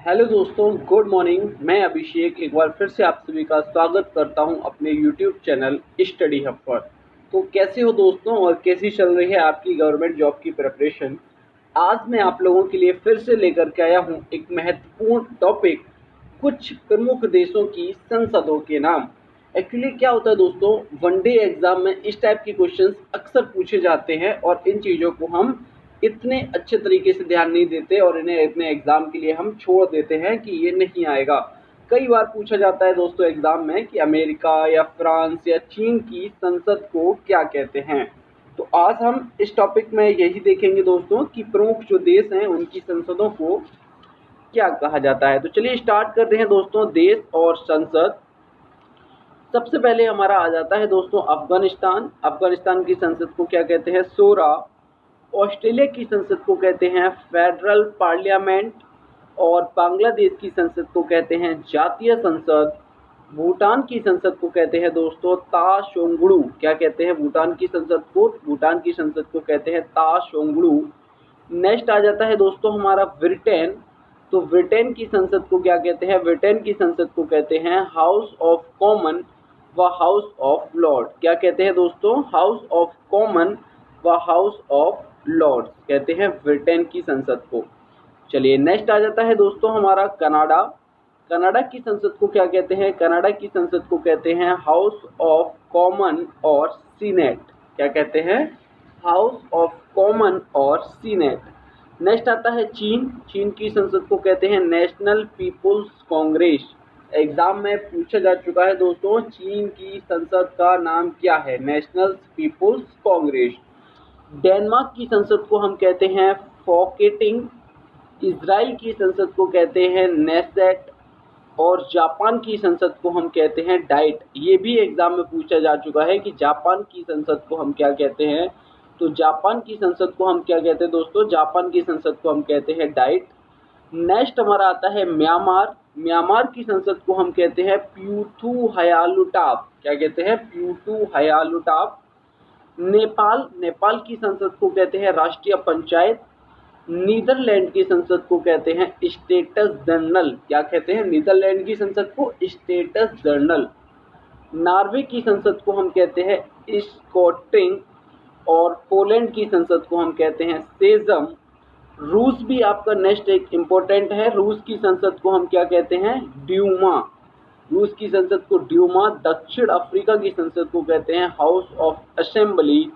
Hello दोस्तों, good morning. मैं अभिषेक एक बार फिर से आप सभी का स्वागत करता हूं अपने यूट्यूब चैनल स्टडी हब पर। तो कैसे हो दोस्तों और कैसी चल रही है आपकी गवर्नमेंट जॉब की प्रिपरेशन। आज मैं आप लोगों के लिए फिर से लेकर के आया हूं एक महत्वपूर्ण टॉपिक, कुछ प्रमुख देशों की संसदों के नाम। एक्चुअली क्या होता है दोस्तों, वनडे एग्जाम में इस टाइप के क्वेश्चंस अक्सर पूछे जाते हैं और इन चीज़ों को हम इतने अच्छे तरीके से ध्यान नहीं देते और इन्हें इतने एग्जाम के लिए हम छोड़ देते हैं कि ये नहीं आएगा। कई बार पूछा जाता है दोस्तों एग्जाम में कि अमेरिका या फ्रांस या चीन की संसद को क्या कहते हैं। तो आज हम इस टॉपिक में यही देखेंगे दोस्तों कि प्रमुख जो देश हैं उनकी संसदों को क्या कहा जाता है। तो चलिए स्टार्ट करते हैं दोस्तों, देश और संसद। सबसे पहले हमारा आ जाता है दोस्तों अफगानिस्तान। अफगानिस्तान की संसद को क्या कहते हैं, शोरा। ऑस्ट्रेलिया की संसद को कहते हैं फेडरल पार्लियामेंट। और बांग्लादेश की संसद को कहते हैं जातीय संसद। भूटान की संसद को कहते हैं दोस्तों ताशोंगड़ू। क्या कहते हैं भूटान की संसद को, भूटान की संसद को कहते हैं ताशोंगड़ू। नेक्स्ट आ जाता है दोस्तों हमारा ब्रिटेन। तो ब्रिटेन की संसद को क्या कहते हैं, ब्रिटेन की संसद को कहते हैं हाउस ऑफ कॉमन व हाउस ऑफ लॉर्ड। क्या कहते हैं दोस्तों, हाउस ऑफ कॉमन व हाउस ऑफ लॉर्ड्स कहते हैं ब्रिटेन की संसद को। चलिए नेक्स्ट आ जाता है दोस्तों हमारा कनाडा। कनाडा की संसद को क्या कहते हैं, कनाडा की संसद को कहते हैं हाउस ऑफ कॉमन और सीनेट। क्या कहते हैं, हाउस ऑफ कॉमन और सीनेट। नेक्स्ट आता है चीन। चीन की संसद को कहते हैं नेशनल पीपुल्स कांग्रेस। एग्जाम में पूछा जा चुका है दोस्तों, चीन की संसद का नाम क्या है, नेशनल पीपुल्स कांग्रेस। डेनमार्क की संसद को हम कहते हैं फॉकेटिंग। इजराइल की संसद को कहते हैं नेसेट। और जापान की संसद को हम कहते हैं डाइट। ये भी एग्जाम में पूछा जा चुका है कि जापान की संसद को हम क्या कहते हैं। तो जापान की संसद को हम क्या कहते हैं दोस्तों, जापान की संसद को हम कहते हैं डाइट। नेक्स्ट हमारा आता है म्यांमार। म्यांमार की संसद को हम कहते हैं प्यूथू हयालुटाप। क्या कहते हैं, प्यूथू हयालुटाप। नेपाल, नेपाल की संसद को कहते हैं राष्ट्रीय पंचायत। नीदरलैंड की संसद को कहते हैं स्टेटस जनरल। क्या कहते हैं, नीदरलैंड की संसद को स्टेटस जनरल। नॉर्वे की संसद को हम कहते हैं स्कॉटिंग। और पोलैंड की संसद को हम कहते हैं सेजम। रूस भी आपका नेक्स्ट एक इम्पोर्टेंट है, रूस की संसद को हम क्या कहते हैं, ड्यूमा। रूस की संसद को ड्यूमा। दक्षिण अफ्रीका की संसद को कहते हैं हाउस ऑफ असेंबली।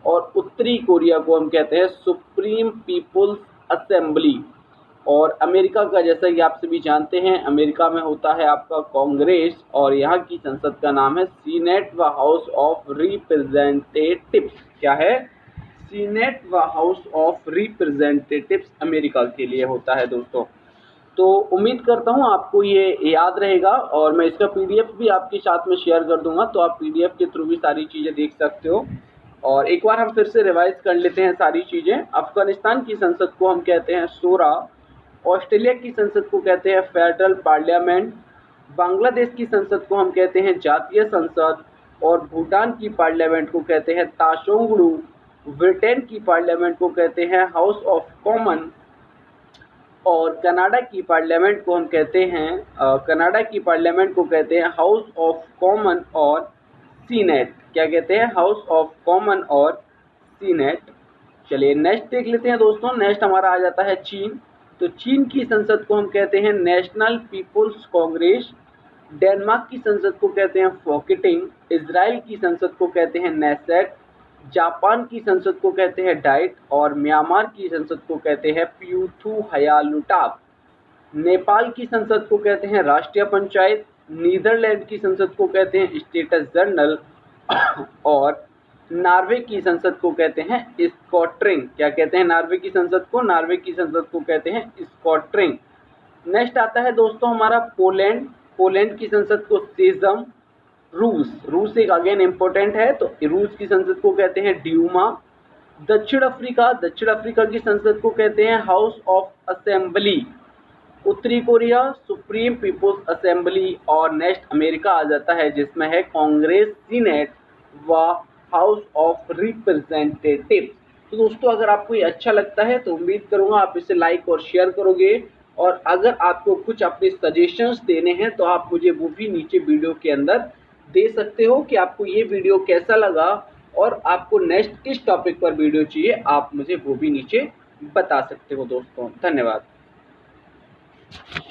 और उत्तरी कोरिया को हम कहते हैं सुप्रीम पीपुल्स असेंबली। और अमेरिका का, जैसा कि आप सभी जानते हैं, अमेरिका में होता है आपका कांग्रेस और यहाँ की संसद का नाम है सीनेट व हाउस ऑफ रिप्रेजेंटेटिव्स। क्या है, सीनेट व हाउस ऑफ रिप्रेजेंटेटिव्स अमेरिका के लिए होता है दोस्तों। तो उम्मीद करता हूँ आपको ये याद रहेगा और मैं इसका पीडीएफ भी आपके साथ में शेयर कर दूंगा, तो आप पीडीएफ के थ्रू भी सारी चीज़ें देख सकते हो। और एक बार हम फिर से रिवाइज कर लेते हैं सारी चीज़ें। अफगानिस्तान की संसद को हम कहते हैं शोरा। ऑस्ट्रेलिया की संसद को कहते हैं फेडरल पार्लियामेंट। बांग्लादेश की संसद को हम कहते हैं जातीय संसद। और भूटान की पार्लियामेंट को कहते हैं ताशोंगड़ू। ब्रिटेन की पार्लियामेंट को कहते हैं हाउस ऑफ कॉमन। और कनाडा की पार्लियामेंट को हम कहते हैं कनाडा की पार्लियामेंट को कहते हैं हाउस ऑफ कॉमन और सीनेट। क्या कहते हैं, हाउस ऑफ कॉमन और सीनेट। चलिए नेक्स्ट देख लेते हैं दोस्तों। नेक्स्ट हमारा आ जाता है चीन। तो चीन की संसद को हम कहते हैं नेशनल पीपुल्स कांग्रेस। डेनमार्क की संसद को कहते हैं फॉकेटिंग। इजराइल की संसद को कहते हैं नेसेट। जापान की संसद को कहते हैं डाइट। और म्यांमार की संसद को कहते हैं प्यूथू हयालुटाप। नेपाल की संसद को कहते हैं राष्ट्रीय पंचायत। नीदरलैंड की संसद को कहते हैं स्टेटस जनरल। और नॉर्वे की संसद को कहते हैं स्कॉटरिंग। क्या कहते हैं, नॉर्वे की संसद को, नॉर्वे की संसद को कहते हैं स्कॉटरिंग। नेक्स्ट आता है दोस्तों हमारा पोलैंड। पोलैंड की संसद को सेजम। रूस, रूस एक अगेन इम्पोर्टेंट है, तो रूस की संसद को कहते हैं ड्यूमा। दक्षिण अफ्रीका, दक्षिण अफ्रीका की संसद को कहते हैं हाउस ऑफ असेंबली। उत्तरी कोरिया सुप्रीम पीपुल्स असेंबली। और नेक्स्ट अमेरिका आ जाता है जिसमें है कांग्रेस, सीनेट व हाउस ऑफ रिप्रेजेंटेटिव। तो दोस्तों अगर आपको ये अच्छा लगता है तो उम्मीद करूंगा आप इसे लाइक और शेयर करोगे और अगर आपको कुछ अपने सजेशंस देने हैं तो आप मुझे वो भी नीचे वीडियो के अंदर दे सकते हो कि आपको ये वीडियो कैसा लगा और आपको नेक्स्ट किस टॉपिक पर वीडियो चाहिए, आप मुझे वो भी नीचे बता सकते हो दोस्तों। धन्यवाद।